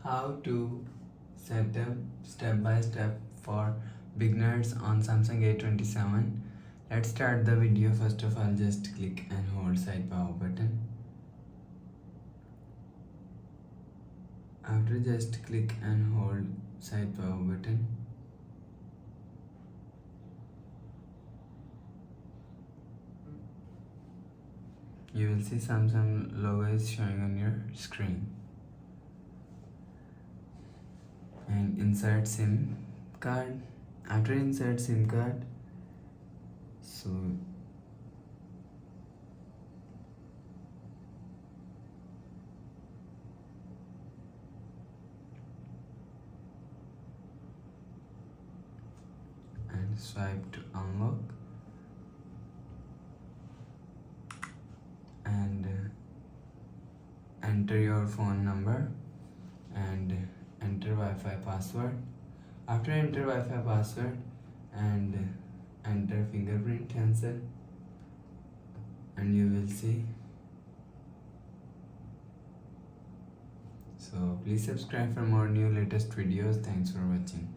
How to set up step by step for beginners on Samsung A27. Let's start the video. First of all, just click and hold side power button. After just click and hold side power button, you will see Samsung logo is showing on your screen. And insert SIM card. After insert SIM card, so and swipe to unlock and enter your phone number and enter Wi-Fi password. After enter Wi-Fi password and enter fingerprint sensor, and you will see. So please subscribe for more new latest videos. Thanks for watching.